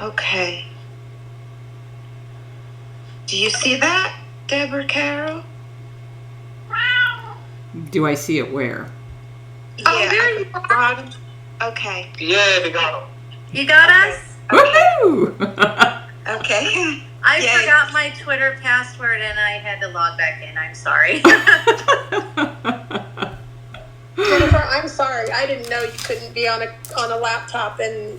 Okay. Do you see that, Deborah Carroll? Do I see it where? Yeah, there you are. Okay. Yeah, they got him. You got us? Woohoo! Okay. I Yay. forgot my Twitter password and I had to log back in. I'm sorry. Jennifer, I'm sorry. I didn't know you couldn't be on a laptop and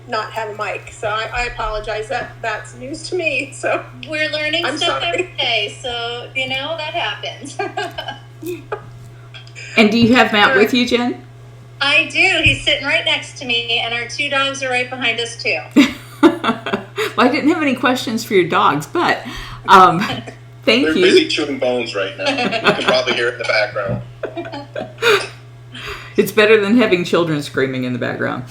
not have a mic. So I apologize. That's news to me. So We're learning I'm stuff sorry. every day, so that happens. And do you have Matt with you, Jen? I do. He's sitting right next to me, and our 2 dogs are right behind us too. Well, I didn't have any questions for your dogs, but thank They're you. busy chewing bones right now. You can probably hear it in the background. It's better than having children screaming in the background.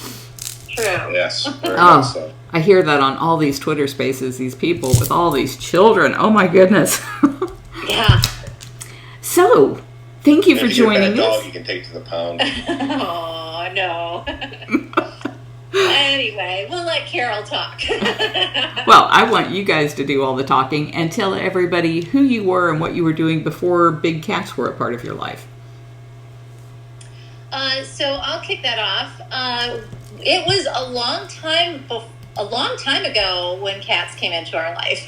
True. Yes, very much so. I hear that on all these Twitter spaces, these people with all these children. Oh my goodness. Yeah. So, thank you for If you get joining that dog us. you can take to the pound. Oh, no. Anyway, we'll let Carol talk. Well, I want you guys to do all the talking and tell everybody who you were and what you were doing before big cats were a part of your life. So I'll kick that off. It was a long time ago when cats came into our life.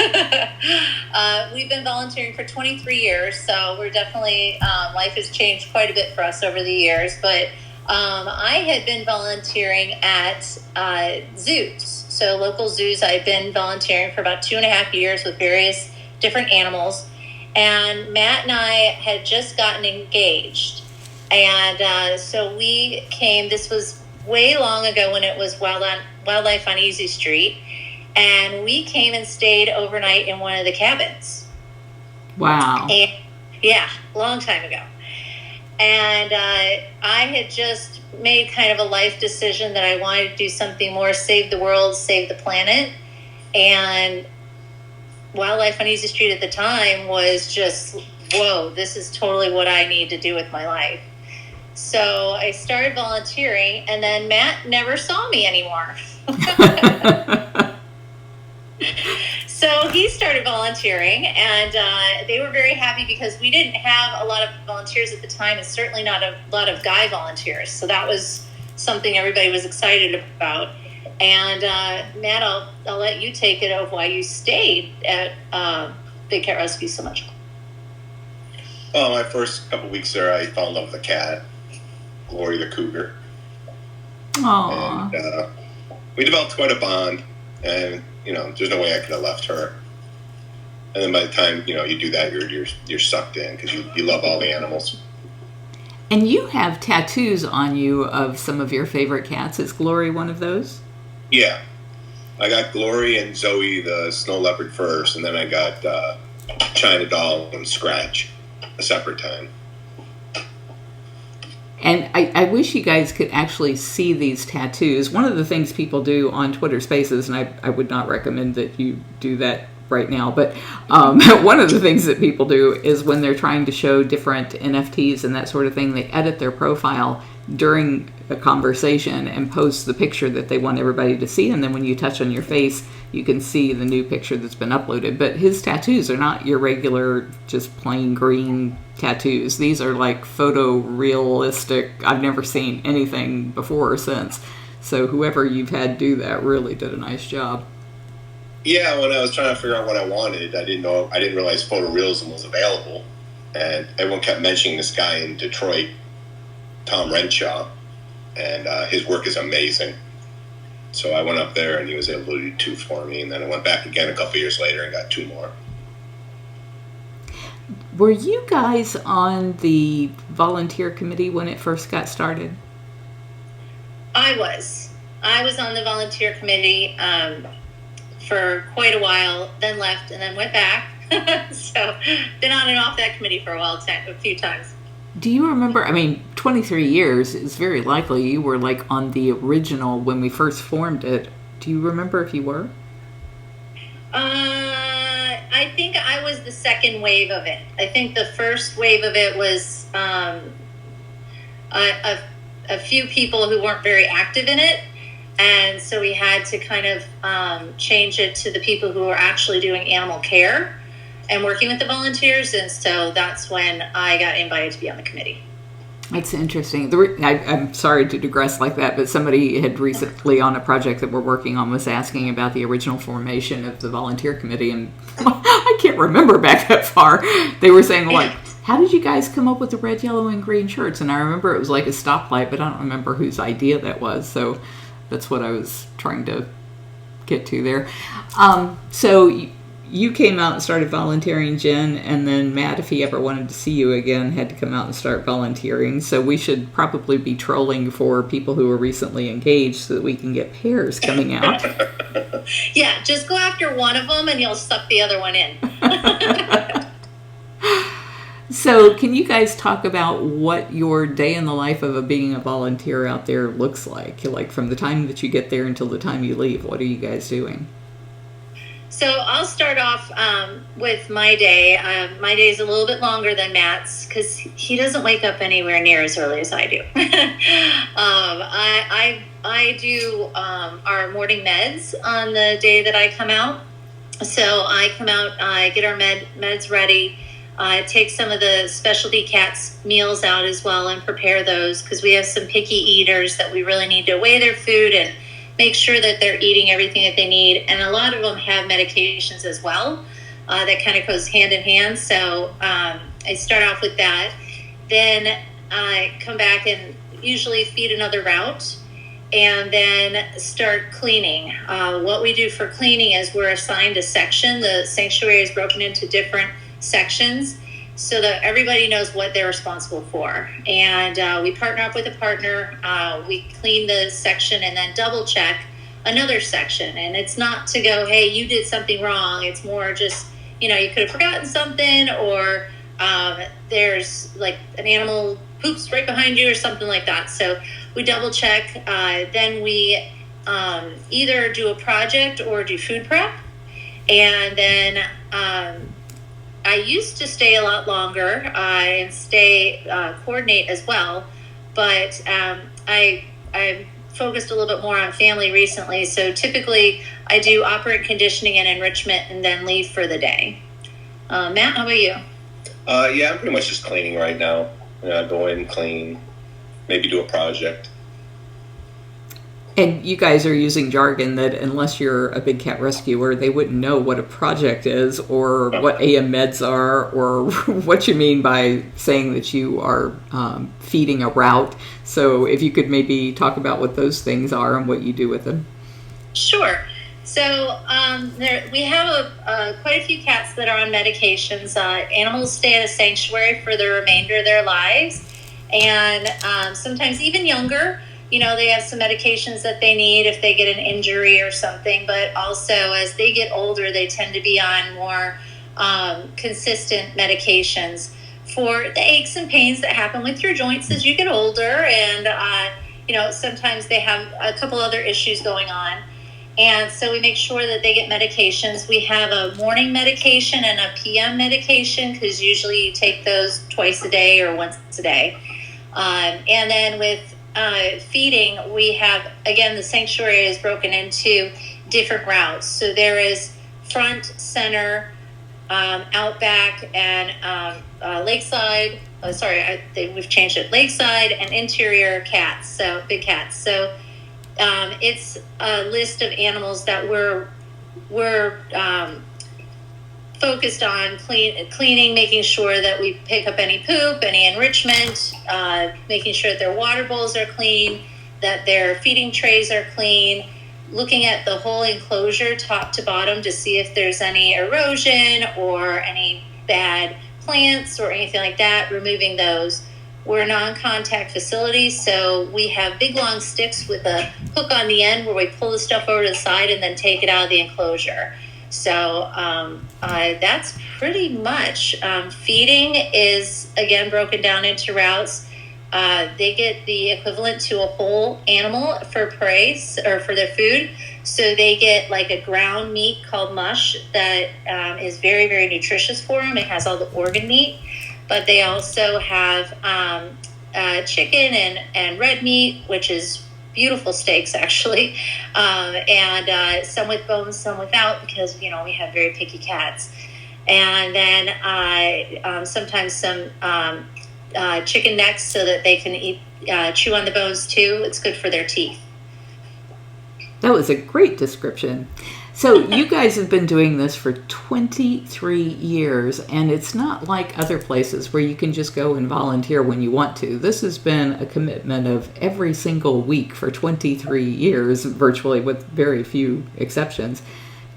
We've been volunteering for 23 years, so we're definitely, life has changed quite a bit for us over the years. But I had been volunteering at zoos. So local zoos, I've been volunteering for about 2.5 years with various different animals. And Matt and I had just gotten engaged. And so we came, this was way long ago when it was Wildlife on Easy Street. And we came and stayed overnight in one of the cabins. Wow. And, yeah, long time ago. And I had just made kind of a life decision that I wanted to do something more, save the world, save the planet. And Wildlife on Easy Street at the time was just, whoa, this is totally what I need to do with my life. So I started volunteering, and then Matt never saw me anymore. So he started volunteering, and they were very happy because we didn't have a lot of volunteers at the time, and certainly not a lot of guy volunteers. So that was something everybody was excited about. And Matt, I'll let you take it of why you stayed at Big Cat Rescue so much. Well, my first couple weeks there, I fell in love with a cat, Glory the cougar. Aww. And we developed quite a bond, and there's no way I could have left her. And then by the time you do that, you're sucked in because you love all the animals. And you have tattoos on you of some of your favorite cats. Is Glory one of those? Yeah, I got Glory and Zoe the snow leopard first, and then I got China Doll and Scratch a separate time. And I wish you guys could actually see these tattoos. One of the things people do on Twitter Spaces, and I would not recommend that you do that right now, but one of the things that people do is when they're trying to show different NFTs and that sort of thing, they edit their profile during a conversation and post the picture that they want everybody to see, and then when you touch on your face, you can see the new picture that's been uploaded. But his tattoos are not your regular, just plain green tattoos. These are like photorealistic. I've never seen anything before or since. So whoever you've had do that really did a nice job. Yeah, when I was trying to figure out what I wanted, I didn't realize photorealism was available. And everyone kept mentioning this guy in Detroit, Tom Renshaw, and his work is amazing. So I went up there and he was able to do 2 for me, and then I went back again a couple years later and got 2 more. Were you guys on the volunteer committee when it first got started? I was on the volunteer committee for quite a while, then left, and then went back. So been on and off that committee for a few times. Do you remember, 23 years is very likely you were like on the original when we first formed it. Do you remember if you were? I think I was the second wave of it. I think the first wave of it was a few people who weren't very active in it. And so we had to kind of change it to the people who are actually doing animal care and working with the volunteers. And so that's when I got invited to be on the committee. That's interesting. I'm sorry to digress like that, but somebody had recently on a project that we're working on was asking about the original formation of the volunteer committee, and I can't remember back that far. They were saying, like, how did you guys come up with the red, yellow, and green shirts? And I remember it was like a stoplight, but I don't remember whose idea that was. So that's what I was trying to get to there. So you came out and started volunteering, Jen, and then Matt, if he ever wanted to see you again, had to come out and start volunteering. So we should probably be trolling for people who are recently engaged so that we can get pairs coming out. Yeah, just go after one of them and you'll suck the other one in. So can you guys talk about what your day in the life of being a volunteer out there looks like from the time that you get there until the time you leave? What are you guys doing? So I'll start off with my day. My day is a little bit longer than Matt's because he doesn't wake up anywhere near as early as I do. I do our morning meds on the day that I come out. So I come out, I get our meds ready, take some of the specialty cats meals out as well and prepare those because we have some picky eaters that we really need to weigh their food and make sure that they're eating everything that they need. And a lot of them have medications as well. That kind of goes hand in hand. So I start off with that. Then I come back and usually feed another route and then start cleaning. What we do for cleaning is we're assigned a section. The sanctuary is broken into different sections so that everybody knows what they're responsible for. And we partner up with a partner. We clean the section and then double check another section. And it's not to go, hey, you did something wrong. It's more just, you could have forgotten something or there's like an animal poops right behind you or something like that. So we double check. Then we either do a project or do food prep. And then I used to stay a lot longer and coordinate as well, but I focused a little bit more on family recently. So typically I do operant conditioning and enrichment and then leave for the day. Matt, how about you? Yeah, I'm pretty much just cleaning right now. Go in, clean, maybe do a project. And you guys are using jargon that unless you're a big cat rescuer, they wouldn't know what a project is or what AM meds are or what you mean by saying that you are feeding a route. So if you could maybe talk about what those things are and what you do with them. Sure. So we have quite a few cats that are on medications. Animals stay at a sanctuary for the remainder of their lives. And sometimes even younger. They have some medications that they need if they get an injury or something, but also as they get older, they tend to be on more consistent medications for the aches and pains that happen with your joints as you get older. And, sometimes they have a couple other issues going on. And so we make sure that they get medications. We have a morning medication and a PM medication because usually you take those twice a day or once a day. And then with feeding, we have, again, the sanctuary is broken into different routes. So there is front, center, outback, and lakeside. We've changed it. Lakeside and interior cats, so big cats. So it's a list of animals that we're focused on cleaning, making sure that we pick up any poop, any enrichment, making sure that their water bowls are clean, that their feeding trays are clean, looking at the whole enclosure top to bottom to see if there's any erosion or any bad plants or anything like that, removing those. We're a non-contact facility, so we have big long sticks with a hook on the end where we pull the stuff over to the side and then take it out of the enclosure. So that's pretty much. Feeding is, again, broken down into routes. They get the equivalent to a whole animal for praise or for their food. So they get like a ground meat called mush that is very, very nutritious for them. It has all the organ meat. But they also have chicken and red meat, which is beautiful steaks, actually, and some with bones, some without, because we have very picky cats. And then sometimes some chicken necks so that they can chew on the bones too. It's good for their teeth. That was a great description. So you guys have been doing this for 23 years, and it's not like other places where you can just go and volunteer when you want to. This has been a commitment of every single week for 23 years, virtually, with very few exceptions.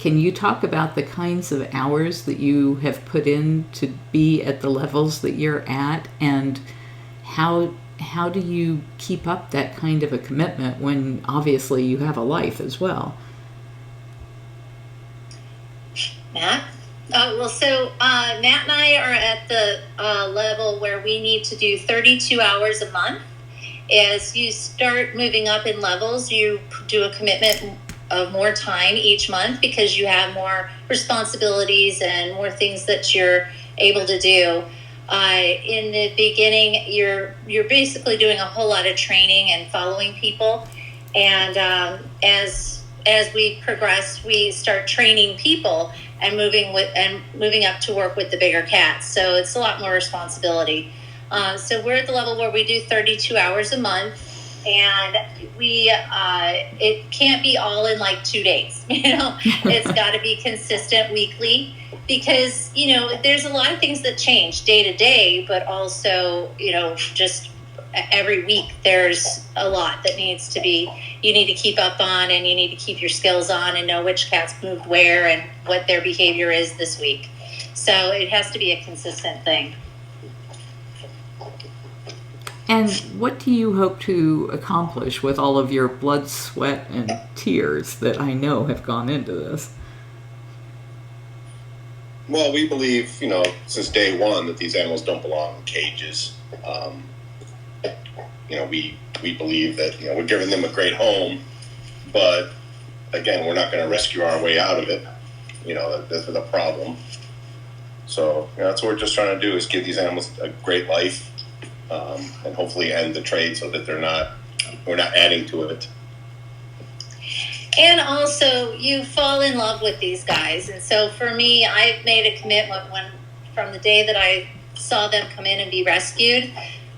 Can you talk about the kinds of hours that you have put in to be at the levels that you're at, and how do you keep up that kind of a commitment when obviously you have a life as well? Matt? Matt and I are at the level where we need to do 32 hours a month. As you start moving up in levels, you do a commitment of more time each month because you have more responsibilities and more things that you're able to do. In the beginning, you're basically doing a whole lot of training and following people, and as we progress, we start training people and moving up to work with the bigger cats. So it's a lot more responsibility. So we're at the level where we do 32 hours a month, and it can't be all in like 2 days. It's got to be consistent weekly, because there's a lot of things that change day to day, but also just every week there's a lot that you need to keep up on, and you need to keep your skills on and know which cats moved where and what their behavior is this week. So it has to be a consistent thing. And what do you hope to accomplish with all of your blood, sweat, and tears that I know have gone into this? Well, we believe, since day one that these animals don't belong in cages. We believe that, we're giving them a great home, but again, we're not going to rescue our way out of it. This is a problem. So, that's what we're just trying to do, is give these animals a great life, and hopefully end the trade so that we're not adding to it. And also, you fall in love with these guys. And so for me, I've made a commitment from the day that I saw them come in and be rescued.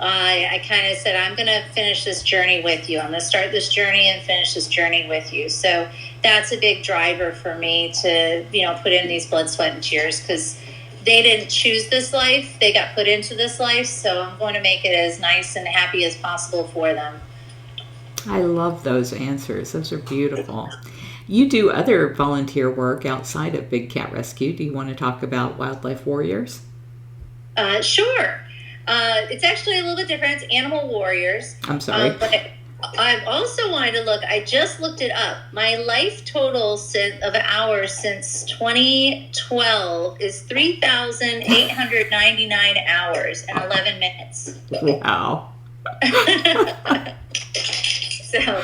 I kind of said, I'm going to finish this journey with you. I'm going to start this journey and finish this journey with you. So that's a big driver for me to, put in these blood, sweat, and tears, because they didn't choose this life. They got put into this life. So I'm going to make it as nice and happy as possible for them. I love those answers. Those are beautiful. You do other volunteer work outside of Big Cat Rescue. Do you want to talk about Wildlife Warriors? Sure. It's actually a little bit different. It's Animal Warriors. I'm sorry. But I've also wanted to look. I just looked it up. My life total of hours since 2012 is 3,899 hours and 11 minutes. Wow. So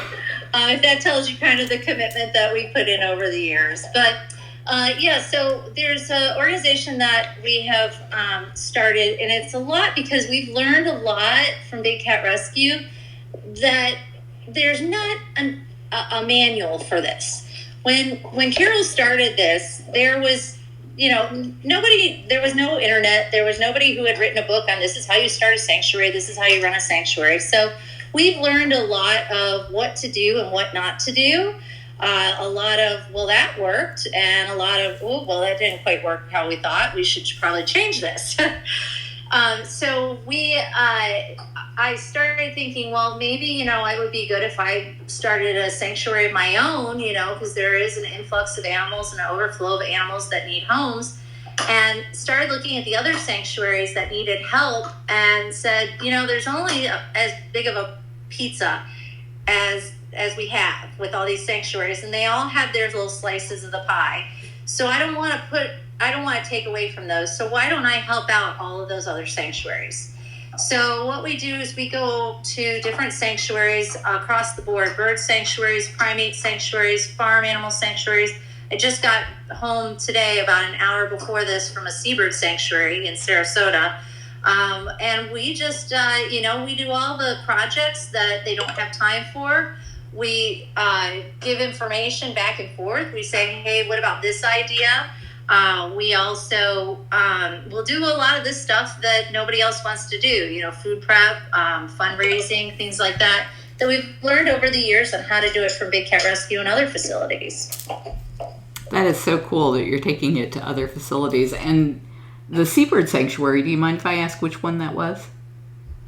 if that tells you kind of the commitment that we put in over the years. But so there's an organization that we have started, and it's a lot because we've learned a lot from Big Cat Rescue that there's not a manual for this. When Carol started this, there was nobody, there was no internet, there was nobody who had written a book on this is how you start a sanctuary, this is how you run a sanctuary. So we've learned a lot of what to do and what not to do. A lot of, well, that worked, and a lot of, oh, well, that didn't quite work how we thought. We should probably change this. So I started thinking, well, maybe, it would be good if I started a sanctuary of my own, because there is an influx of animals and an overflow of animals that need homes, and started looking at the other sanctuaries that needed help and said, there's only as big of a pizza as we have with all these sanctuaries, and they all have their little slices of the pie. So I don't want to take away from those. So why don't I help out all of those other sanctuaries? So what we do is we go to different sanctuaries across the board: bird sanctuaries, primate sanctuaries, farm animal sanctuaries. I just got home today, about an hour before this, from a seabird sanctuary in Sarasota. And we just, we do all the projects that they don't have time for. We give information back and forth. We say, hey, what about this idea? We also will do a lot of this stuff that nobody else wants to do, food prep, fundraising, things like that we've learned over the years on how to do it for Big Cat Rescue and other facilities. That is so cool that you're taking it to other facilities. And the Seabird Sanctuary, do you mind if I ask which one that was?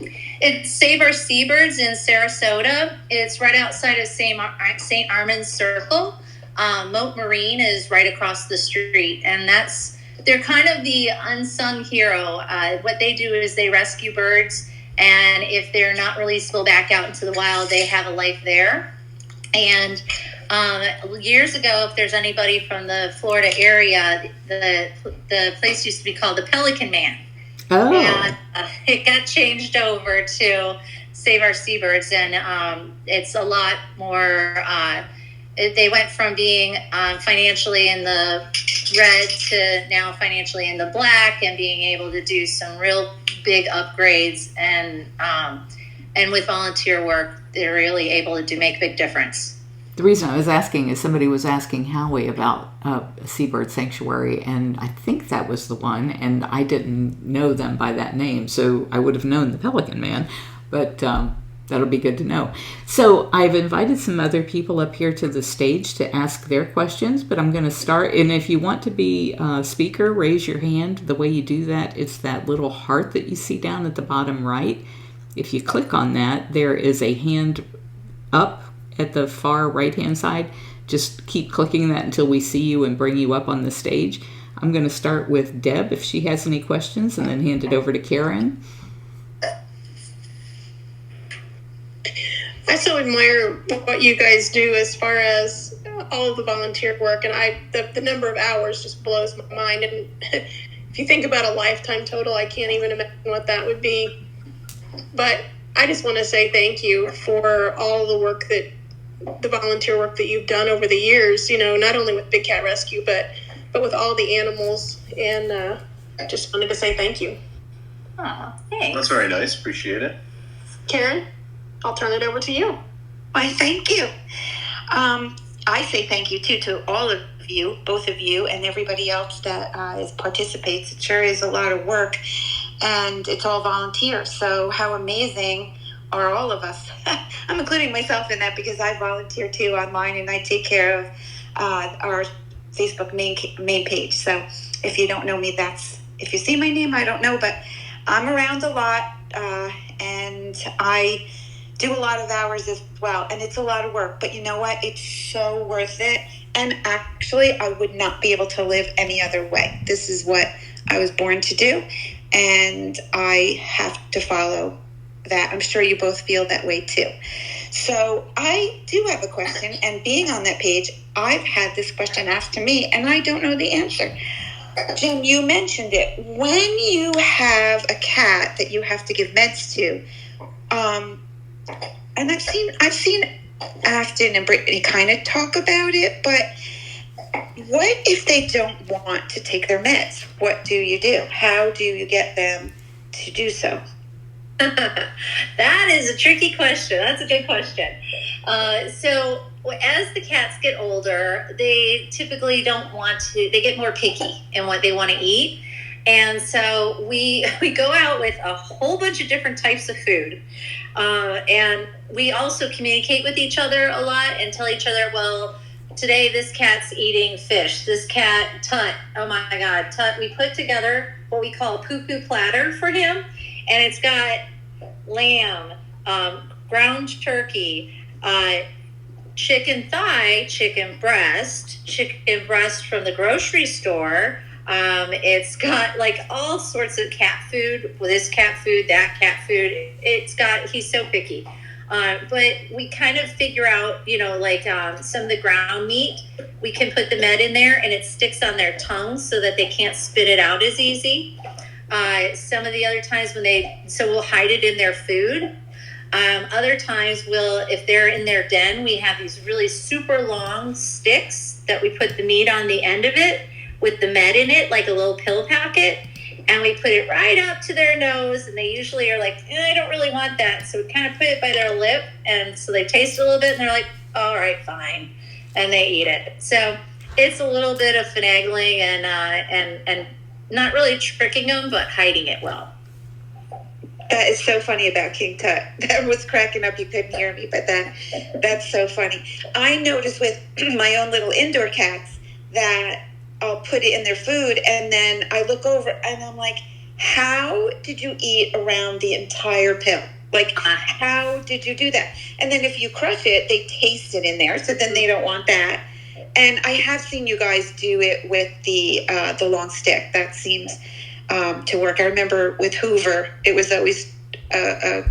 It's Save Our Seabirds in Sarasota. It's right outside of St. Armand's Circle. Moat Marine is right across the street, and they're kind of the unsung hero. What they do is they rescue birds, and if they're not releasable back out into the wild, they have a life there. And years ago, if there's anybody from the Florida area, the place used to be called the Pelican Man. Oh. And it got changed over to Save Our Seabirds, and it's a lot more. They went from being financially in the red to now financially in the black, and being able to do some real big upgrades. And with volunteer work, they're really able to make a big difference. The reason I was asking is somebody was asking Howie about a Seabird Sanctuary, and I think that was the one, and I didn't know them by that name, so I would have known the Pelican Man, but that'll be good to know. So I've invited some other people up here to the stage to ask their questions, but I'm going to start, and if you want to be a speaker, raise your hand. The way you do that, it's that little heart that you see down at the bottom right. If you click on that, there is a hand up at the far right-hand side. Just keep clicking that until we see you and bring you up on the stage. I'm going to start with Deb if she has any questions, and then hand it over to Karen. I so admire what you guys do as far as all of the volunteer work, and the number of hours just blows my mind. And if you think about a lifetime total, I can't even imagine what that would be. But I just want to say thank you for all the work the volunteer work that you've done over the years, not only with Big Cat Rescue, but with all the animals. And I just wanted to say thank you. Oh, thanks. That's very nice. Appreciate it. Karen, I'll turn it over to you. Why, thank you. I say thank you, too, to all of you, both of you, and everybody else that participates. It sure is a lot of work, and it's all volunteer. So how amazing are all of us? I'm including myself in that because I volunteer, too, online, and I take care of our Facebook main page. So if you don't know me, if you see my name, I don't know, but I'm around a lot, and I do a lot of hours as well, and it's a lot of work, but you know what? It's so worth it, and actually, I would not be able to live any other way. This is what I was born to do, and I have to follow that. I'm sure you both feel that way, too. So I do have a question, and being on that page, I've had this question asked to me, and I don't know the answer. Jen, you mentioned it. When you have a cat that you have to give meds to, and I've seen Afton and Brittany kind of talk about it, but what if they don't want to take their meds? What do you do? How do you get them to do so? That is a tricky question. That's a good question. So as the cats get older, they typically they get more picky in what they want to eat. And so we go out with a whole bunch of different types of food. And we also communicate with each other a lot and tell each other, well, today this cat's eating fish. This cat, Tut, oh my God, Tut, we put together what we call a poo-poo platter for him. And it's got lamb, ground turkey, chicken thigh, chicken breast from the grocery store. It's got like all sorts of cat food, this cat food, that cat food. He's so picky. But we kind of figure out, some of the ground meat, we can put the med in there and it sticks on their tongues so that they can't spit it out as easy. Some of the other times we'll hide it in their food. Other times if they're in their den, we have these really super long sticks that we put the meat on the end of it with the med in it, like a little pill packet. And we put it right up to their nose, and they usually are like, I don't really want that. So we kind of put it by their lip, and so they taste it a little bit, and they're like, all right, fine, and they eat it. So it's a little bit of finagling and not really tricking them, but hiding it well. That is so funny about King Tut. That was cracking up. You couldn't hear me, but that's so funny. I noticed with my own little indoor cats that I'll put it in their food, and then I look over and I'm like, how did you eat around the entire pill? Like, how did you do that? And then if you crush it, they taste it in there, so then they don't want that. And I have seen you guys do it with the long stick. That seems to work. I remember with Hoover, it was always a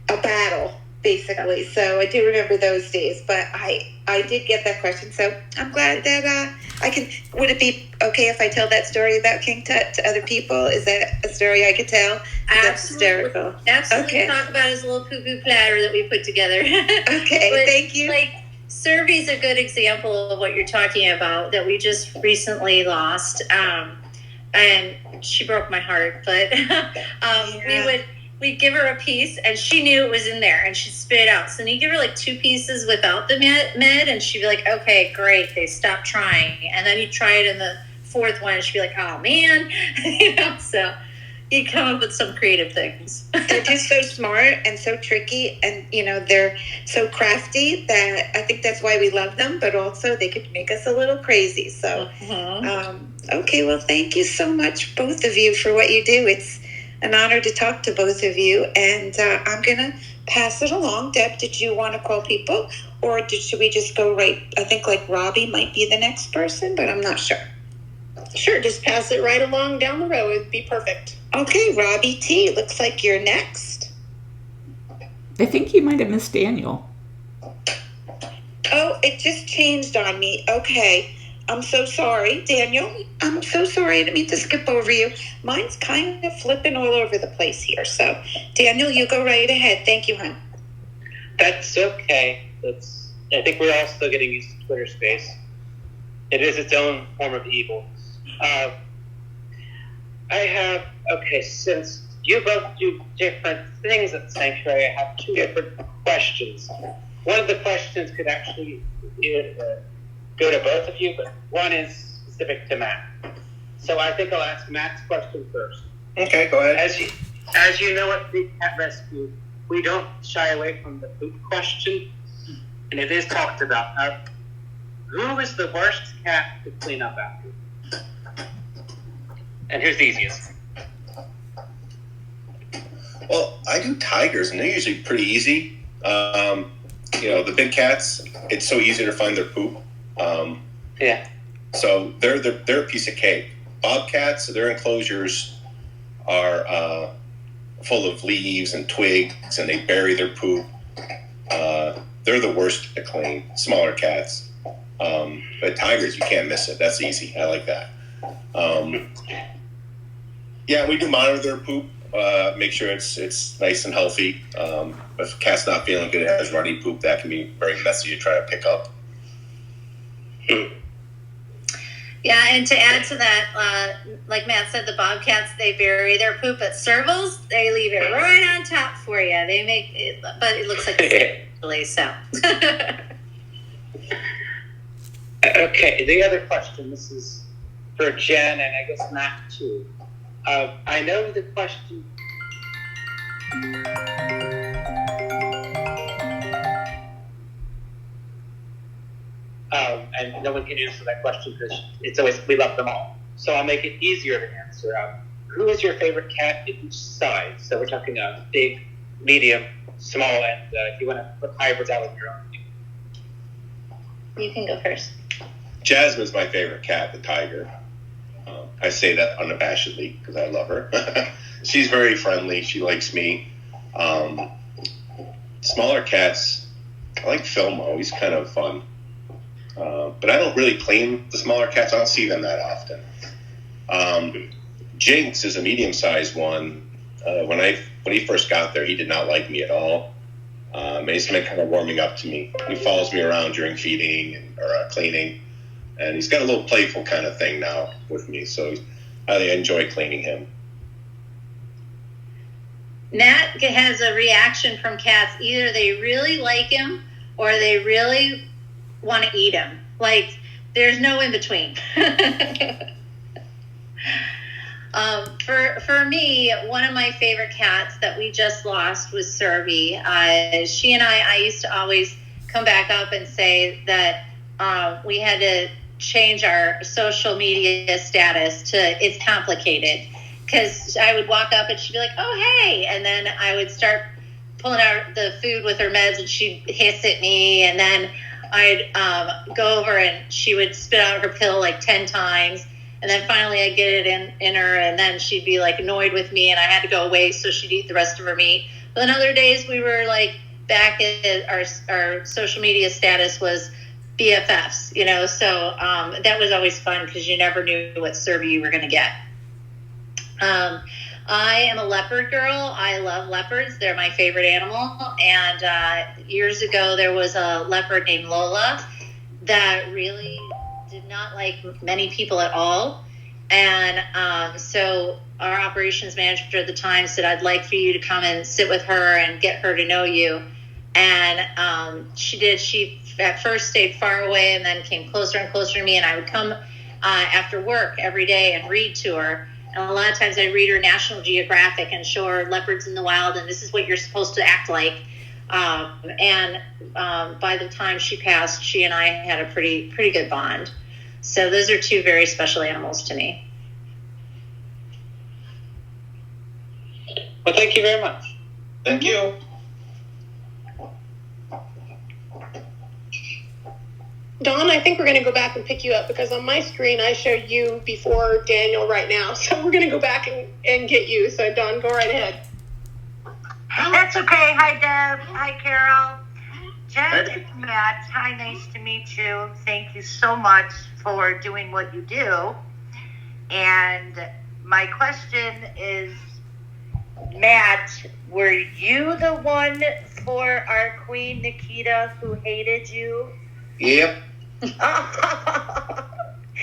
battle, basically. So I do remember those days. But I did get that question, so I'm glad that I can. Would it be okay if I tell that story about King Tut to other people? Is that a story I could tell? That's hysterical. Absolutely. Okay. Talk about his little poo-poo platter that we put together. Okay, But, thank you. Like, Survey's a good example of what you're talking about that we just recently lost. And she broke my heart, but we'd give her a piece and she knew it was in there and she'd spit it out. So then you give her like 2 pieces without the med and she'd be like, okay, great. They stopped trying. And then you'd try it in the 4th one and she'd be like, oh man, so you come up with some creative things. They're just so smart and so tricky, and they're so crafty that I think that's why we love them, but also they could make us a little crazy. So okay, well, thank you so much, both of you, for what you do. It's an honor to talk to both of you, and I'm gonna pass it along. Deb, did you want to call people, or should we just go right? I think like Robbie might be the next person, but I'm not sure. Sure, just pass it right along down the road. It'd be perfect. Okay, Robbie T, looks like you're next. I think you might have missed Daniel. Oh, it just changed on me. Okay. I'm so sorry, Daniel. I'm so sorry. I didn't mean to skip over you. Mine's kind of flipping all over the place here. So, Daniel, you go right ahead. Thank you, hon. That's okay. I think we're all still getting used to Twitter Space. It is its own form of evil. Since you both do different things at Sanctuary, I have 2 different questions. One of the questions could actually go to both of you, but one is specific to Matt. So I think I'll ask Matt's question first. Okay, go ahead. As you know, at Big Cat Rescue, we don't shy away from the poop question, and it is talked about. Who is the worst cat to clean up after? And who's the easiest? Well, I do tigers, and they're usually pretty easy. The big cats, it's so easy to find their poop. Yeah. So they're a piece of cake. Bobcats, their enclosures are full of leaves and twigs, and they bury their poop. They're the worst to clean. Smaller cats. But tigers, you can't miss it. That's easy. I like that. Yeah, we do monitor their poop. Make sure it's nice and healthy. If a cat's not feeling good, it has runny poop, that can be very messy to try to pick up. Yeah, and to add to that, like Matt said, the bobcats, they bury their poop, at servals, they leave it right on top for you. They make it, but it looks like it's really so. Okay, the other question, this is for Jen and I guess Matt too. I know the question. And no one can answer that question because it's always, we love them all. So I'll make it easier to answer. Who is your favorite cat in each size? So we're talking big, medium, small, and if you want to put hybrids out of your own. You can go first. Jasmine's my favorite cat, the tiger. I say that unabashedly because I love her. She's very friendly. She likes me. Smaller cats, I like Filmo. He's kind of fun. But I don't really claim the smaller cats. I don't see them that often. Jinx is a medium-sized one. When he first got there, he did not like me at all. And he's been kind of warming up to me. He follows me around during feeding or cleaning. And he's got a little playful kind of thing now with me. So I enjoy cleaning him. Nat has a reaction from cats. Either they really like him or they really want to eat them. Like, there's no in between. For me, one of my favorite cats that we just lost was Serby. She and I used to always come back up and say that we had to change our social media status to "it's complicated," because I would walk up and she'd be like, "Oh, hey," and then I would start pulling out the food with her meds and she'd hiss at me, and then I'd go over and she would spit out her pill like 10 times. And then finally I'd get it in her, and then she'd be like annoyed with me, and I had to go away so she'd eat the rest of her meat. But then other days we were like back at our social media status was BFFs, you know. So that was always fun because you never knew what Serby you were going to get. I am a leopard girl. I love leopards. They're my favorite animal. And years ago there was a leopard named Lola that really did not like many people at all. And so our operations manager at the time said, "I'd like for you to come and sit with her and get her to know you." And she did. She at first stayed far away and then came closer and closer to me. And I would come after work every day and read to her. And a lot of times I'd read her National Geographic and show her leopards in the wild, and this is what you're supposed to act like. By the time she passed, she and I had a pretty good bond. So those are two very special animals to me. Well, thank you very much. Thank you. Dawn, I think we're going to go back and pick you up because on my screen I show you before Daniel right now. So we're going to go back and get you. So Dawn, go right ahead. That's okay. Hi, Deb. Hi, Carol. Jen, it's Matt. Hi, nice to meet you. Thank you so much for doing what you do. And my question is, Matt, were you the one for our queen, Nikita, who hated you? Yep.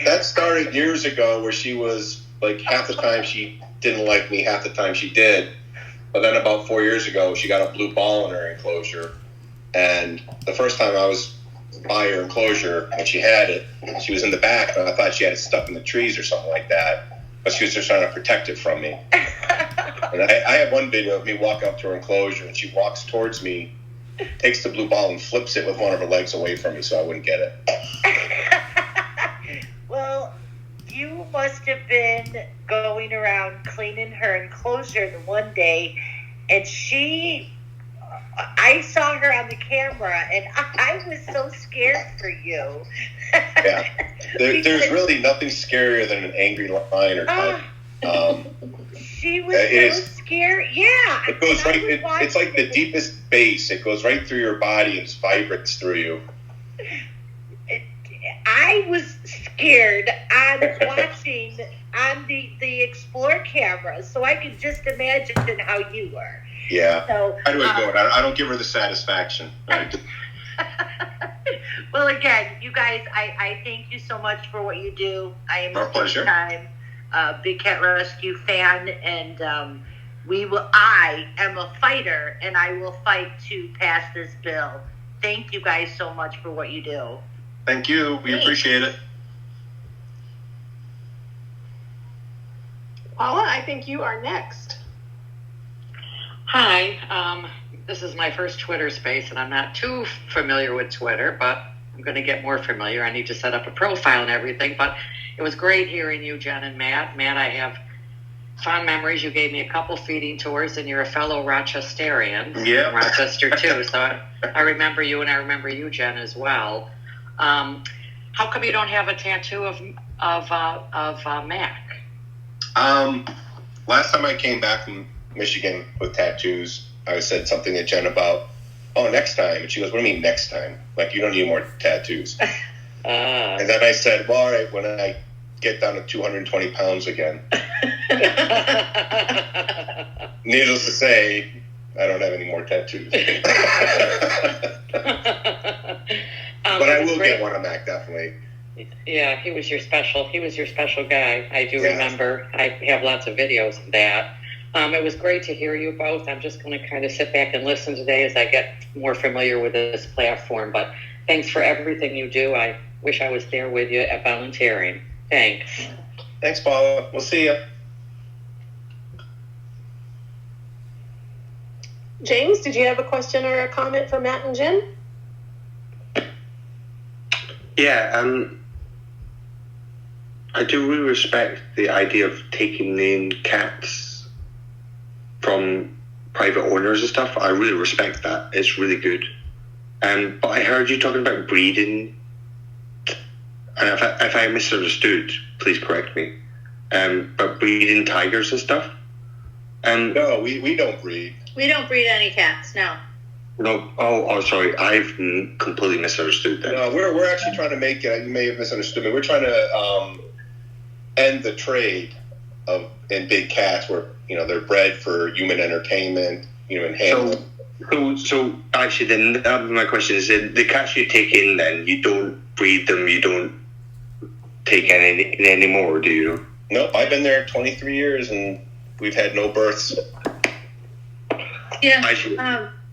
That started years ago where she was like half the time she didn't like me, half the time she did. But then about 4 years ago, she got a blue ball in her enclosure. And the first time I was by her enclosure and she had it, she was in the back, and I thought she had it stuck in the trees or something like that. But she was just trying to protect it from me. And I have one video of me walking up to her enclosure, and she walks towards me, takes the blue ball and flips it with one of her legs away from me so I wouldn't get it. Well, you must have been going around cleaning her enclosure the one day, and I saw her on the camera, and I was so scared for you. Yeah. There's really nothing scarier than an angry lion or tiger. She was so scared. Yeah. It goes right. It's like the deepest bass. It goes right through your body and vibrates through you. I was scared on watching on the Explore camera, so I could just imagine how you were. Yeah. So, how do I go? I don't give her the satisfaction. Well, again, you guys, I thank you so much for what you do. I am Our pleasure. Big Cat Rescue fan, and I am a fighter, and I will fight to pass this bill. Thank you guys so much for what you do. Thank you. We appreciate it. Paula, I think you are next. Hi, this is my first Twitter space, and I'm not too familiar with Twitter, but I'm going to get more familiar. I need to set up a profile and everything, but it was great hearing you, Jen and Matt. Matt, I have fond memories. You gave me a couple feeding tours, and you're a fellow Rochesterian. Yeah. Rochester, too, so I remember you, and I remember you, Jen, as well. How come you don't have a tattoo of Mac? Last time I came back from Michigan with tattoos, I said something to Jen about, next time. And she goes, "What do you mean next time? Like, you don't need more tattoos." And then I said, "Well, all right, when I get down to 220 pounds again." Needless to say, I don't have any more tattoos. But I will get one of Mac, definitely. Yeah, he was your special guy. I do remember. I have lots of videos of that. It was great to hear you both. I'm just going to kind of sit back and listen today as I get more familiar with this platform. But thanks for everything you do. I wish I was there with you at volunteering. Thanks. Thanks, Paula. We'll see you. James, did you have a question or a comment for Matt and Jen? Yeah, I do really respect the idea of taking in cats from private owners and stuff. I really respect that. It's really good. But I heard you talking about breeding, and if I misunderstood, please correct me. But breeding tigers and stuff. No, we don't breed. We don't breed any cats, no. No. Oh, sorry. I've completely misunderstood that. No, we're actually trying to make it. You may have misunderstood me. We're trying to end the trade in big cats, where they're bred for human entertainment, and handling. So actually, then my question is: the cats you take in, then you don't breed them, you don't take any anymore, do you? Nope. I've been there 23 years, and we've had no births. Yeah.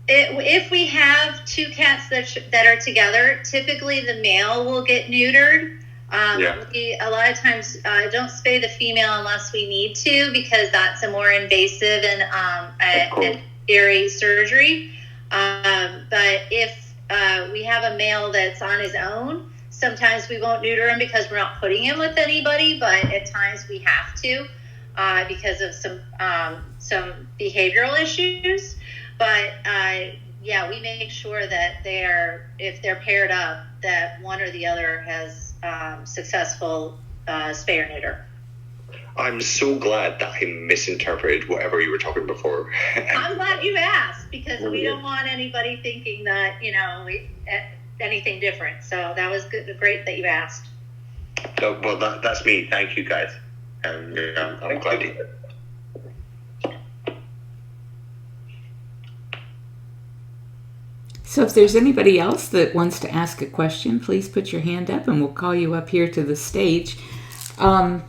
If we have two cats that are together, typically the male will get neutered. We a lot of times don't spay the female unless we need to, because that's a more invasive and scary surgery. But if we have a male that's on his own, sometimes we won't neuter him because we're not putting him with anybody. But at times we have to because of some behavioral issues. But we make sure that if they're paired up, that one or the other has successful spay or neuter. I'm so glad that I misinterpreted whatever you were talking before. I'm glad you asked, because we don't want anybody thinking that anything different. So that was good, great that you asked. Well, that's me. Thank you, guys. I'm glad to hear it. So if there's anybody else that wants to ask a question, please put your hand up and we'll call you up here to the stage. One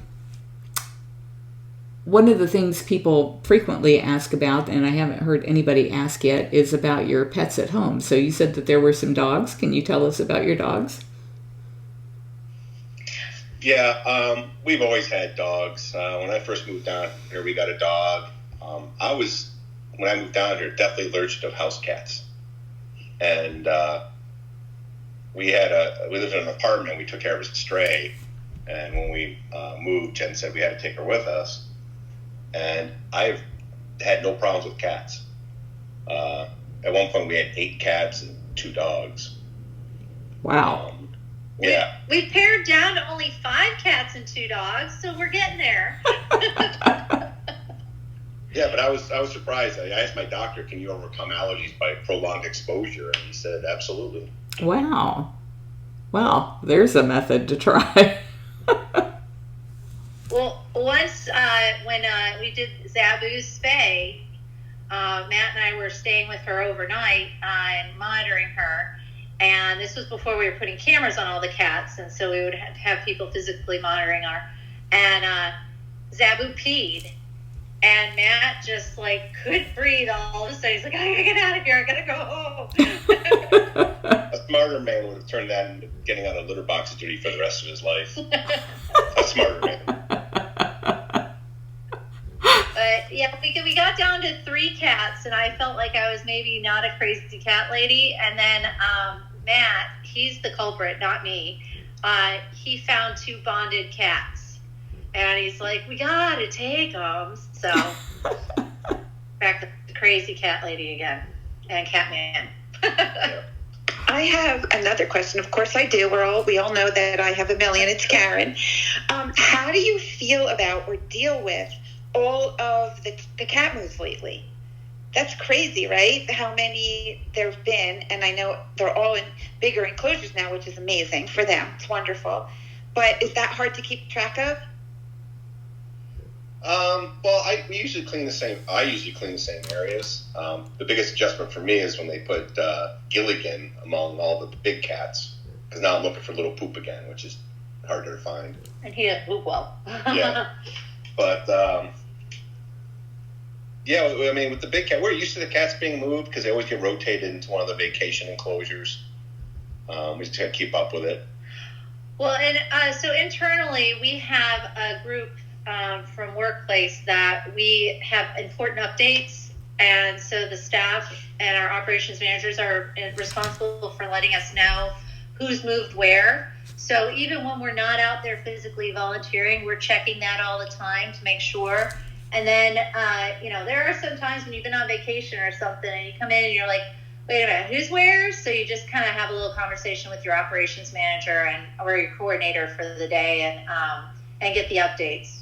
of the things people frequently ask about, and I haven't heard anybody ask yet, is about your pets at home. So you said that there were some dogs. Can you tell us about your dogs? Yeah, we've always had dogs. When I first moved down here, we got a dog. When I moved down here, definitely allergic to house cats. And we lived in an apartment. We took care of a stray, and when we moved, Jen said we had to take her with us. And I've had no problems with cats. At one point, we had 8 cats and 2 dogs. Wow. Yeah. We've pared down to only 5 cats and 2 dogs, so we're getting there. Yeah, but I was surprised. I asked my doctor, "Can you overcome allergies by prolonged exposure?" And he said, "Absolutely." Wow. Well, there's a method to try. Well, once when we did Zabu's spay, Matt and I were staying with her overnight and monitoring her. And this was before we were putting cameras on all the cats, and so we would have people physically monitoring her. And Zabu peed. And Matt just couldn't breathe all of a sudden. He's like, I gotta get out of here. I gotta go home. A smarter man would have turned that into getting out of litter box duty for the rest of his life. A smarter man. But yeah, we got down to 3 cats, and I felt like I was maybe not a crazy cat lady. And then Matt, he's the culprit, not me. He found 2 bonded cats. And he's like, we gotta take them. So, back to the crazy cat lady again. And cat man. I have another question. Of course I do. We all know that I have a million. It's Karen. How do you feel about or deal with all of the cat moves lately? That's crazy, right? How many there have been. And I know they're all in bigger enclosures now, which is amazing for them. It's wonderful. But is that hard to keep track of? Well, I usually clean the same areas. The biggest adjustment for me is when they put Gilligan among all the big cats, because now I'm looking for little poop again, which is harder to find. And he doesn't poop well. Yeah, but Yeah, I mean, with the big cat, we're used to the cats being moved because they always get rotated into one of the vacation enclosures. We just got to keep up with it. Well, and so internally, we have a group from workplace that we have important updates, and so the staff and our operations managers are responsible for letting us know who's moved where. So even when we're not out there physically volunteering, we're checking that all the time to make sure. And then, there are some times when you've been on vacation or something and you come in and you're like, wait a minute, who's where? So you just kind of have a little conversation with your operations manager or your coordinator for the day and get the updates.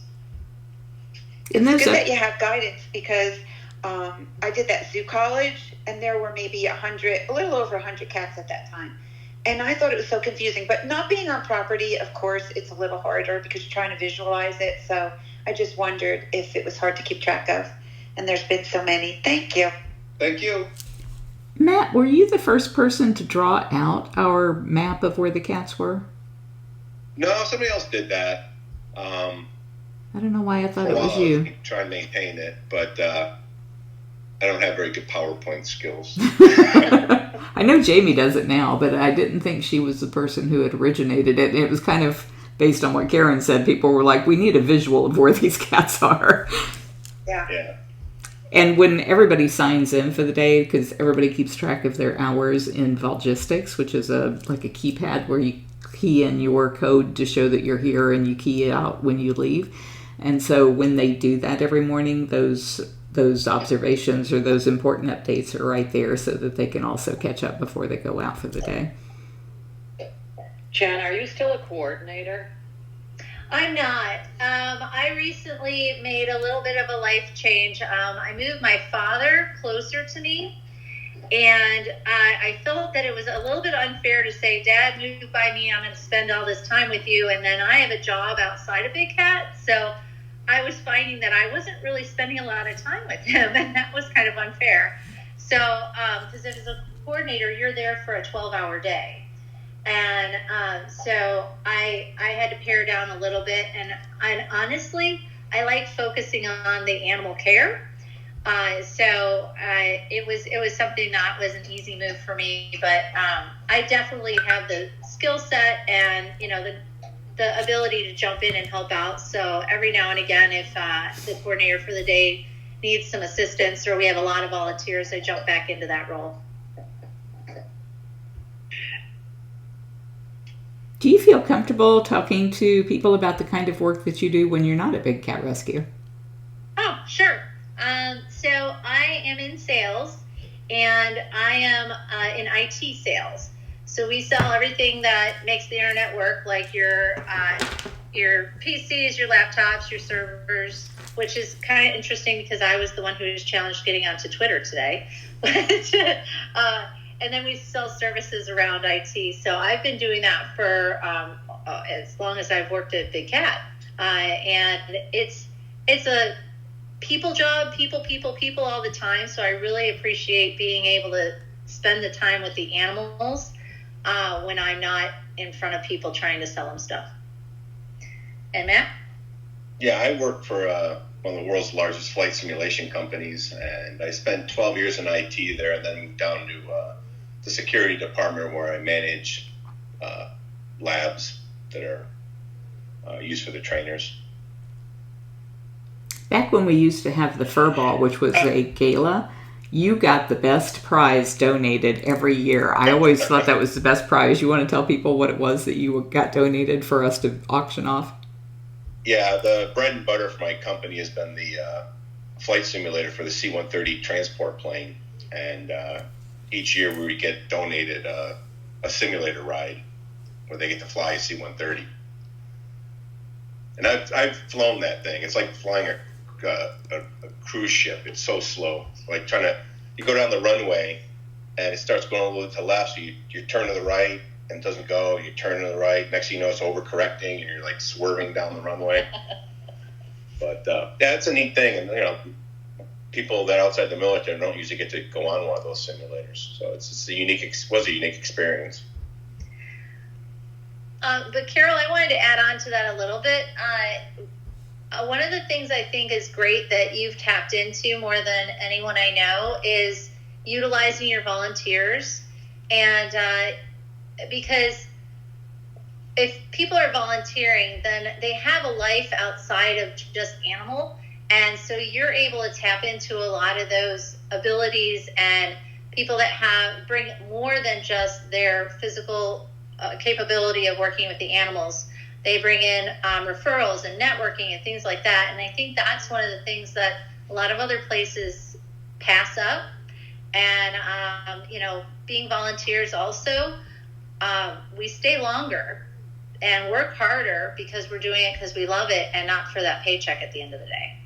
It's good that you have guidance because I did that zoo college and there were maybe a little over 100 cats at that time. And I thought it was so confusing. But not being on property, of course, it's a little harder because you're trying to visualize it. So I just wondered if it was hard to keep track of. And there's been so many. Thank you. Thank you. Matt, were you the first person to draw out our map of where the cats were? No, somebody else did that. I don't know why I thought it was you. Try and maintain it, but I don't have very good PowerPoint skills. I know Jamie does it now, but I didn't think she was the person who had originated it. And it was kind of based on what Karen said. People were like, we need a visual of where these cats are. Yeah. And when everybody signs in for the day, because everybody keeps track of their hours in Volgistics, which is like a keypad where you key in your code to show that you're here and you key it out when you leave. And so when they do that every morning, those observations or those important updates are right there so that they can also catch up before they go out for the day. Jen, are you still a coordinator? I'm not. I recently made a little bit of a life change. I moved my father closer to me, and I felt that it was a little bit unfair to say, Dad, move by me, I'm going to spend all this time with you, and then I have a job outside of Big Cat, so I was finding that I wasn't really spending a lot of time with him, and that was kind of unfair. So, because as a coordinator, you're there for a 12-hour day. And so I had to pare down a little bit, and honestly, I like focusing on the animal care. So it was something that was an easy move for me, but I definitely have the skill set and the ability to jump in and help out. So every now and again, if the coordinator for the day needs some assistance or we have a lot of volunteers, I jump back into that role. Do you feel comfortable talking to people about the kind of work that you do when you're not a Big Cat Rescue? Oh, sure. So I am in sales, and I am in IT sales. So we sell everything that makes the internet work, like your PCs, your laptops, your servers, which is kind of interesting because I was the one who was challenged getting onto Twitter today. And then we sell services around IT. So I've been doing that for as long as I've worked at Big Cat. And it's a people job, people all the time. So I really appreciate being able to spend the time with the animals when I'm not in front of people trying to sell them stuff. And Matt? Yeah, I work for one of the world's largest flight simulation companies, and I spent 12 years in IT there, and then moved down to the security department where I manage labs that are used for the trainers. Back when we used to have the Fur Ball, which was a gala, you got the best prize donated every year. I always thought that was the best prize. You want to tell people what it was that you got donated for us to auction off? Yeah, the bread and butter for my company has been the flight simulator for the C-130 transport plane. And each year we would get donated a simulator ride where they get to fly a C-130. And I've flown that thing. It's like flying a cruise ship. It's so slow. Like you go down the runway and it starts going a little to the left, so you turn to the right and it doesn't go. You turn to the right. Next thing you know, it's overcorrecting and you're like swerving down the runway. But yeah, it's a neat thing. And people that are outside the military don't usually get to go on one of those simulators. So was a unique experience. But Carol, I wanted to add on to that a little bit. one of the things I think is great that you've tapped into more than anyone I know is utilizing your volunteers. And because if people are volunteering, then they have a life outside of just animal. And so you're able to tap into a lot of those abilities, and people that bring more than just their physical capability of working with the animals. They bring in referrals and networking and things like that. And I think that's one of the things that a lot of other places pass up. And, being volunteers also, we stay longer and work harder because we're doing it because we love it and not for that paycheck at the end of the day.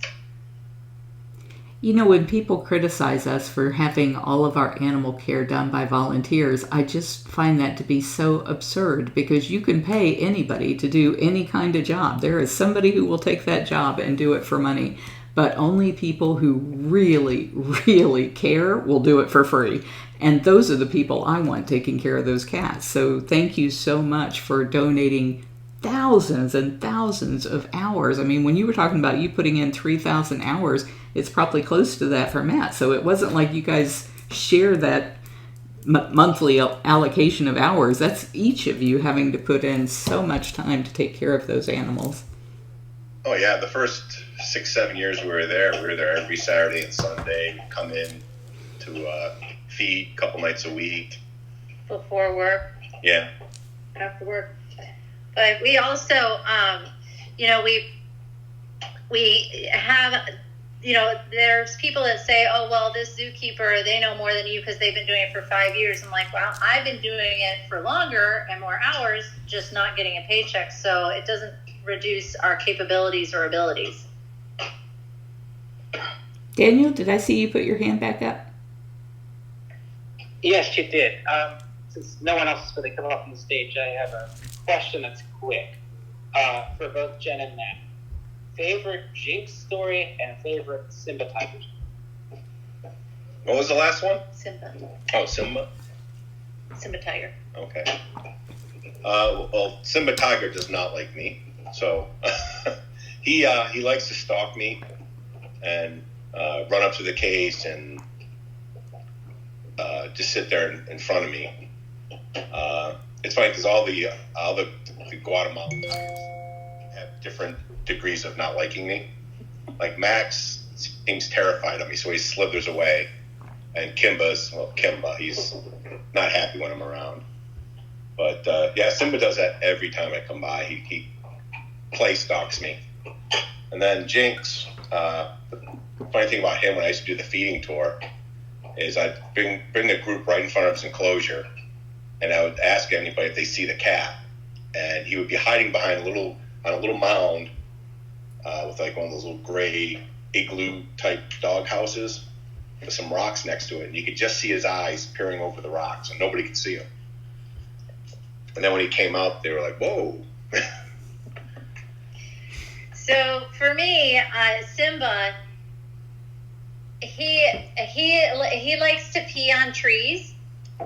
When people criticize us for having all of our animal care done by volunteers, I just find that to be so absurd, because you can pay anybody to do any kind of job. There is somebody who will take that job and do it for money, but only people who really, really care will do it for free. And those are the people I want taking care of those cats. So thank you so much for donating thousands and thousands of hours. I mean, when you were talking about you putting in 3,000 hours, it's probably close to that for Matt. So it wasn't like you guys share that monthly allocation of hours. That's each of you having to put in so much time to take care of those animals. Oh yeah, the first 6-7 years we were there every Saturday and Sunday. Come in to feed a couple nights a week. Before work. Yeah. After work. But we also, we have, there's people that say, oh, well, this zookeeper, they know more than you because they've been doing it for 5 years. I'm like, well, I've been doing it for longer and more hours, just not getting a paycheck. So it doesn't reduce our capabilities or abilities. Daniel, did I see you put your hand back up? Yes, you did. Since no one else is going to come up on the stage, I have a question that's quick for both Jen and Matt. Favorite Jinx story and favorite Simba tiger? What was the last one? Simba. Oh, Simba? Simba tiger. Okay. Well, Simba tiger does not like me. So he likes to stalk me and run up to the cage and just sit there in front of me. It's funny because all the Guatemalan tigers have different degrees of not liking me. Like Max seems terrified of me, so he slithers away. And Kimba, he's not happy when I'm around. But Simba does that every time I come by. He play stalks me. And then Jinx, the funny thing about him when I used to do the feeding tour is I'd bring a group right in front of his enclosure, and I would ask anybody if they see the cat, and he would be hiding behind a little mound with like one of those little gray igloo type dog houses with some rocks next to it, and you could just see his eyes peering over the rocks, and nobody could see him. And then when he came out, they were like, "Whoa!" So for me, Simba, he likes to pee on trees,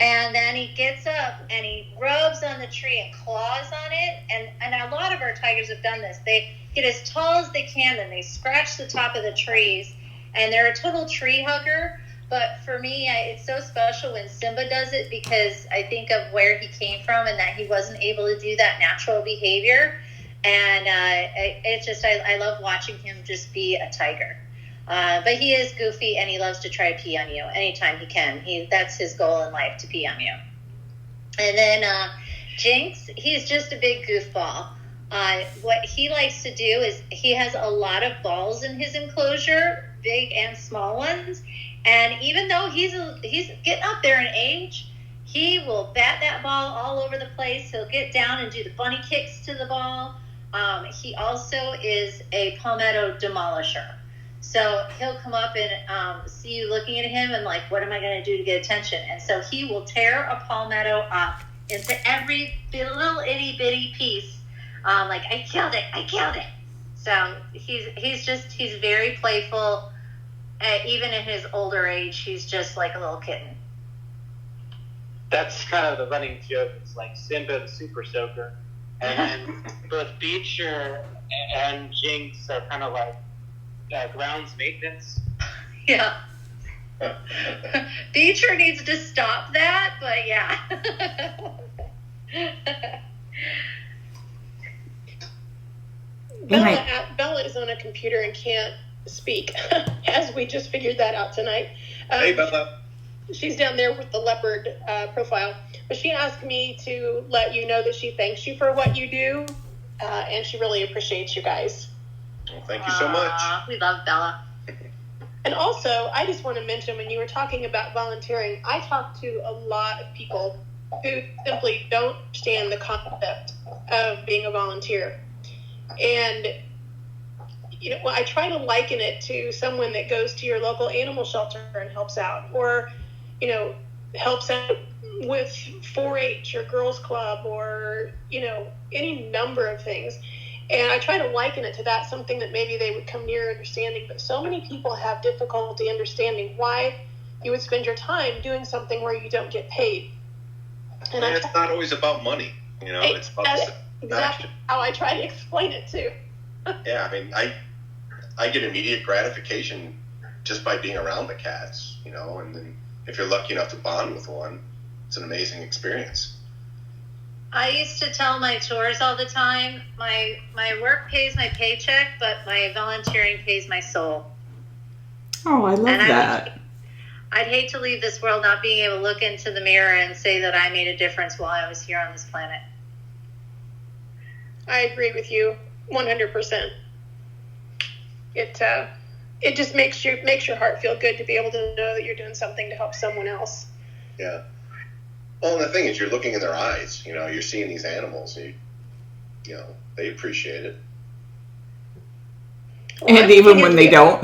and then he gets up and he rubs on the tree and claws on it. And a lot of our tigers have done this. They get as tall as they can, then they scratch the top of the trees, and they're a total tree hugger. But for me, it's so special when Simba does it, because I think of where he came from and that he wasn't able to do that natural behavior. And I love watching him just be a tiger. But he is goofy, and he loves to try to pee on you anytime he can. That's his goal in life, to pee on you. And then Jinx, he's just a big goofball. What he likes to do is he has a lot of balls in his enclosure, big and small ones. And even though he's getting up there in age, he will bat that ball all over the place. He'll get down and do the bunny kicks to the ball. He also is a palmetto demolisher. So he'll come up and see you looking at him and like, what am I going to do to get attention? And so he will tear a palmetto up into every little itty bitty piece. Like, I killed it. So he's very playful. Even in his older age, he's just like a little kitten. That's kind of the running joke. It's like Simba the Super Soaker And both Beecher and Jinx are kind of like grounds maintenance. Yeah. Beecher needs to stop that, but yeah. Bella is on a computer and can't speak, as we just figured that out tonight. Hey, Bella. She's down there with the leopard profile. But she asked me to let you know that she thanks you for what you do, and she really appreciates you guys. Well, thank you so much. We love Bella. And also, I just want to mention, when you were talking about volunteering, I talk to a lot of people who simply don't understand the concept of being a volunteer. And, I try to liken it to someone that goes to your local animal shelter and helps out, or, helps out with 4-H or Girls Club, or, any number of things. And I try to liken it to that, something that maybe they would come near understanding. But so many people have difficulty understanding why you would spend your time doing something where you don't get paid. And it's not always about money, it's about that's the exactly how I try to explain it too. Yeah, I mean, I get immediate gratification just by being around the cats, and then if you're lucky enough to bond with one, it's an amazing experience. I used to tell my tours all the time, my work pays my paycheck, but my volunteering pays my soul. Oh, I love that. I'd hate to leave this world not being able to look into the mirror and say that I made a difference while I was here on this planet. I agree with you 100%. It just makes your heart feel good to be able to know that you're doing something to help someone else. Yeah. Well, and the thing is, you're looking in their eyes. You're seeing these animals. They appreciate it. And even when they don't.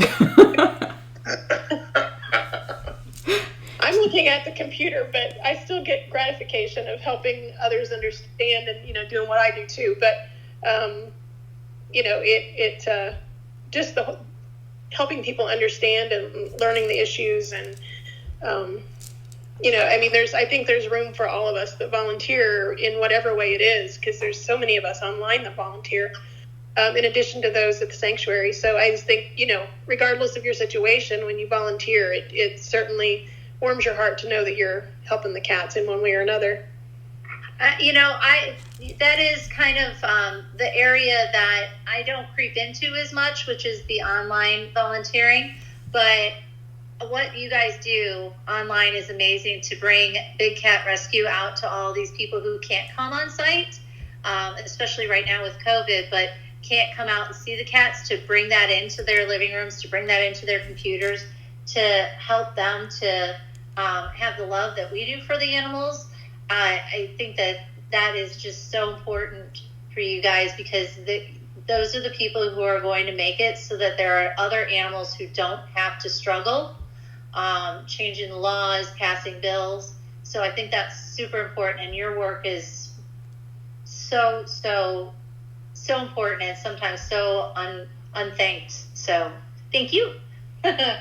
I'm looking at the computer, but I still get gratification of helping others understand and, doing what I do too. But, just the helping people understand and learning the issues and, I think there's room for all of us that volunteer in whatever way it is, because there's so many of us online that volunteer, in addition to those at the sanctuary. So I just think, regardless of your situation, when you volunteer, it certainly warms your heart to know that you're helping the cats in one way or another. That is kind of the area that I don't creep into as much, which is the online volunteering. But what you guys do online is amazing, to bring Big Cat Rescue out to all these people who can't come on site, especially right now with COVID, but can't come out and see the cats, to bring that into their living rooms, to bring that into their computers, to help them to have the love that we do for the animals. I think that is just so important for you guys, because those are the people who are going to make it so that there are other animals who don't have to struggle, changing the laws, passing bills. So I think that's super important, and your work is so important, and sometimes so unthanked. So thank you. Yeah,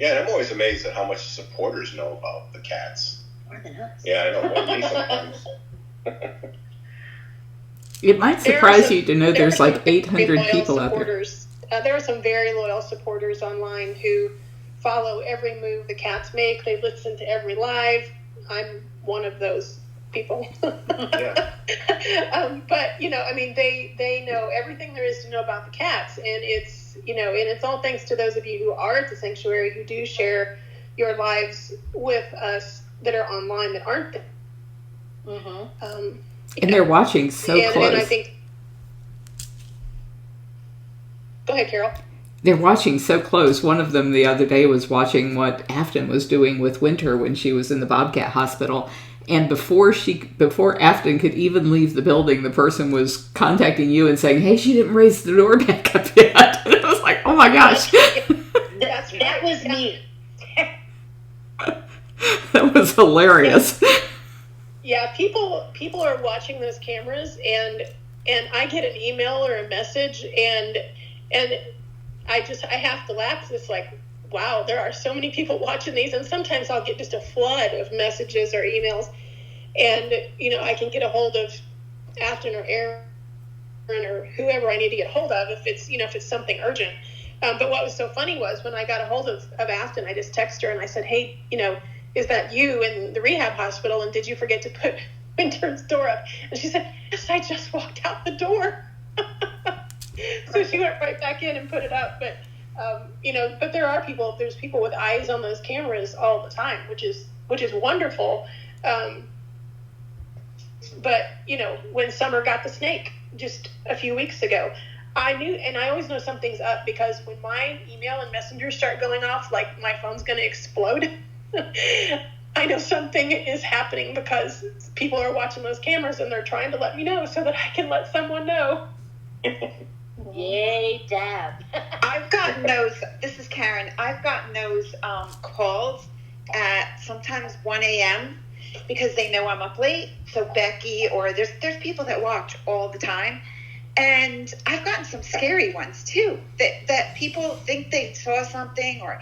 and I'm always amazed at how much supporters know about the cats. More than us. Yeah, I know, more than me sometimes. It might surprise you to know there's like 800 people out there. There are some very loyal supporters online who follow every move the cats make. They listen to every live. I'm one of those people. Yeah. But they know everything there is to know about the cats, and it's all thanks to those of you who are at the sanctuary, who do share your lives with us that are online that aren't there. Mm-hmm. And they're watching so close. And I think. Go ahead, Carol. They're watching so close. One of them the other day was watching what Afton was doing with Winter when she was in the Bobcat Hospital. And before Afton could even leave the building, the person was contacting you and saying, "Hey, she didn't raise the door back up yet." And it was like, oh my gosh. That was me. That was hilarious. Yeah, people are watching those cameras, and I get an email or a message, and I have to laugh. It's like, wow, there are so many people watching these, and sometimes I'll get just a flood of messages or emails, and I can get a hold of Afton or Aaron whoever I need to get a hold of if it's something urgent. But what was so funny was when I got a hold of Afton, I just texted her and I said, hey, is that you in the rehab hospital? And did you forget to put Wintern's door up? And she said, yes, I just walked out the door. So she went right back in and put it up. But, but there's people with eyes on those cameras all the time, which is wonderful. But, when Summer got the snake just a few weeks ago, I knew, and I always know something's up because when my email and messenger start going off, like my phone's going to explode, I know something is happening because people are watching those cameras and they're trying to let me know so that I can let someone know. Yay, Deb. I've gotten those, this is Karen, I've gotten those calls at sometimes 1 a.m. because they know I'm up late. So Becky, or there's people that watch all the time. And I've gotten some scary ones too, that people think they saw something, or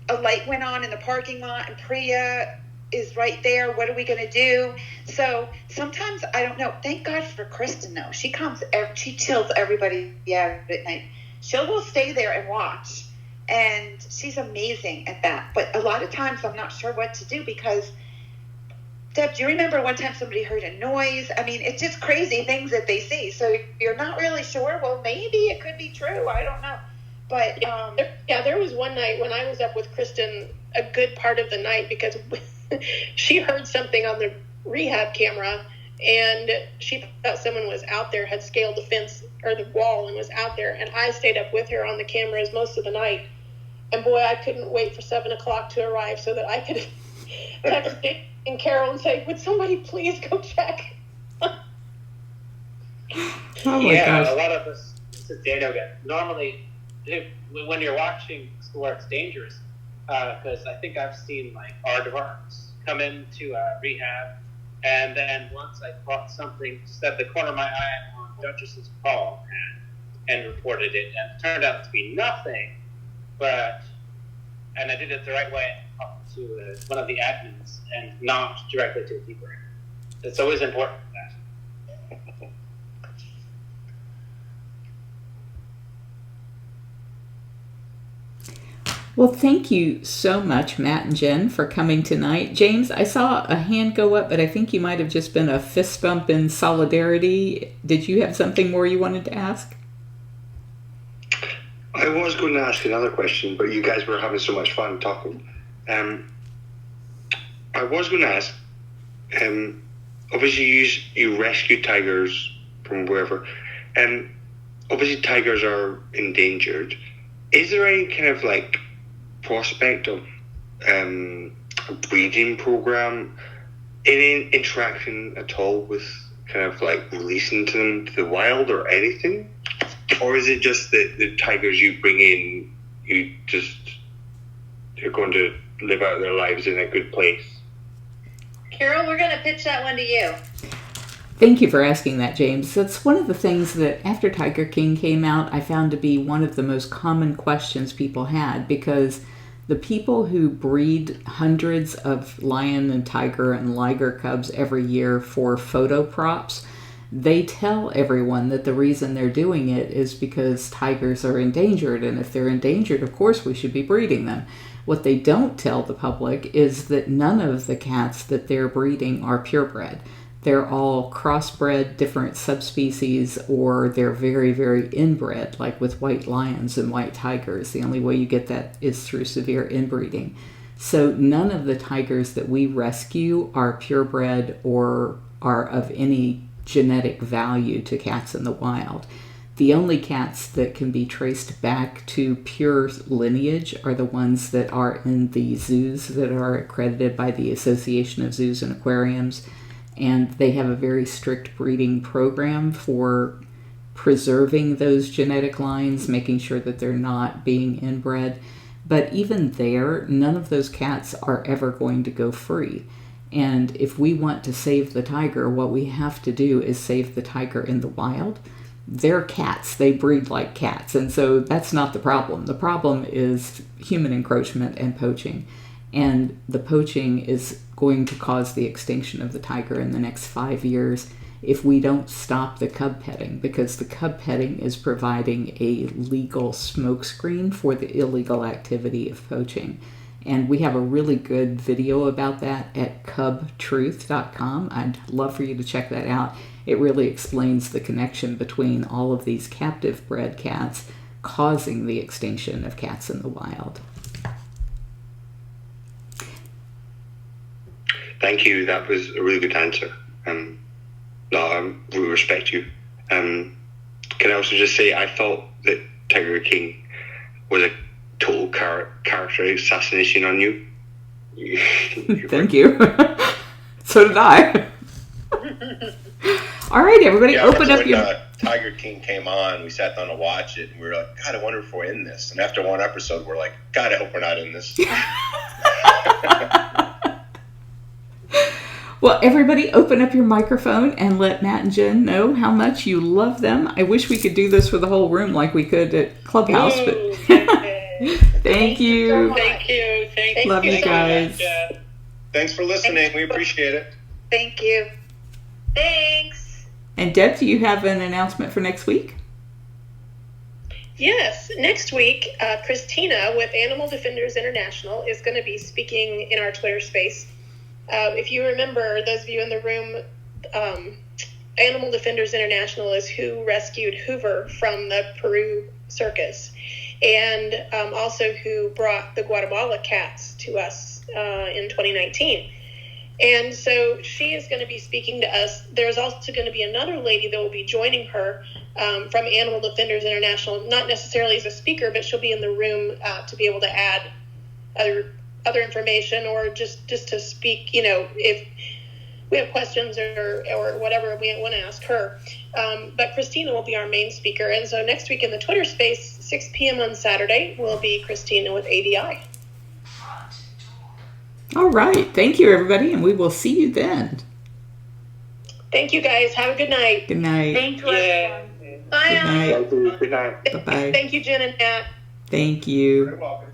a light went on in the parking lot and Priya is right there. What are we going to do? So sometimes I don't know. Thank God for Kristen though. She comes, she chills everybody out at night. She will stay there and watch, and she's amazing at that. But a lot of times I'm not sure what to do because, Deb, do you remember one time somebody heard a noise? I mean, it's just crazy things that they see. So you're not really sure. Well, maybe it could be true. I don't know. But there was one night when I was up with Kristen a good part of the night because she heard something on the rehab camera, and she thought someone was out there, had scaled the fence or the wall and was out there. And I stayed up with her on the cameras most of the night. And boy, I couldn't wait for 7 o'clock to arrive so that I could text Dave and Carol and say, would somebody please go check? Oh my gosh. A lot of this is Dano again. Normally, when you're watching where it's dangerous, because I think I've seen like aardvarks come into rehab, and then once I caught something just at the corner of my eye on Duchess's paw and reported it, and it turned out to be nothing, and I did it the right way. To one of the admins and not directly to a keeper. It's always important for that. Well, thank you so much, Matt and Jen, for coming tonight. James, I saw a hand go up, but I think you might have just been a fist bump in solidarity. Did you have something more you wanted to ask? I was going to ask another question, but you guys were having so much fun talking. I was going to ask, obviously you rescue tigers from wherever, obviously tigers are endangered. Is there any kind of like prospect of a breeding program, any interaction at all with kind of like releasing them to the wild or anything? Or is it just that the tigers you bring in, they're going to live out their lives in a good place? Carol, we're going to pitch that one to you. Thank you for asking that, James. That's one of the things that after Tiger King came out, I found to be one of the most common questions people had, because the people who breed hundreds of lion and tiger and liger cubs every year for photo props, they tell everyone that the reason they're doing it is because tigers are endangered, and if they're endangered, of course we should be breeding them. What they don't tell the public is that none of the cats that they're breeding are purebred. They're all crossbred, different subspecies, or they're very, very inbred, like with white lions and white tigers. The only way you get that is through severe inbreeding. So none of the tigers that we rescue are purebred or are of any genetic value to cats in the wild. The only cats that can be traced back to pure lineage are the ones that are in the zoos that are accredited by the Association of Zoos and Aquariums, and they have a very strict breeding program for preserving those genetic lines, making sure that they're not being inbred. But even there, none of those cats are ever going to go free. And if we want to save the tiger, what we have to do is save the tiger in the wild. They're cats. They breed like cats. And so that's not the problem. The problem is human encroachment and poaching. And the poaching is going to cause the extinction of the tiger in the next 5 years. if we don't stop the cub petting, because the cub petting is providing a legal smokescreen for the illegal activity of poaching. And we have a really good video about that at cubtruth.com. I'd love for you to check that out. It really explains the connection between all of these captive bred cats causing the extinction of cats in the wild. Thank you. That was a really good answer. I really respect you. Can I also just say I thought that Tiger King was a total character assassination on you. Thank you. So did I. All right, everybody, open up your... Tiger King came on, we sat down to watch it, and we were like, God, I wonder if we're in this. And after one episode, we're like, God, I hope we're not in this. Well, everybody, open up your microphone and let Matt and Jen know how much you love them. I wish we could do this for the whole room like we could at Clubhouse, but thank you. Thank you. Love you guys. Thanks for listening. We appreciate it. Thank you. Thanks. And Deb, do you have an announcement for next week? Yes, next week, Christina with Animal Defenders International is going to be speaking in our Twitter space. If you remember, those of you in the room, Animal Defenders International is who rescued Hoover from the Peru circus, and also who brought the Guatemala cats to us in 2019. And so she is going to be speaking to us. There's also going to be another lady that will be joining her from Animal Defenders International, not necessarily as a speaker, but she'll be in the room to be able to add other information, or just to speak, if we have questions or whatever we want to ask her. But Christina will be our main speaker. And so next week in the Twitter space, 6 p.m. on Saturday, will be Christina with ADI. All right. Thank you, everybody, and we will see you then. Thank you, guys. Have a good night. Good night. Thank you, everyone. Bye. Good night. Good night. Bye-bye. Thank you, Jen and Matt. Thank you. You're welcome.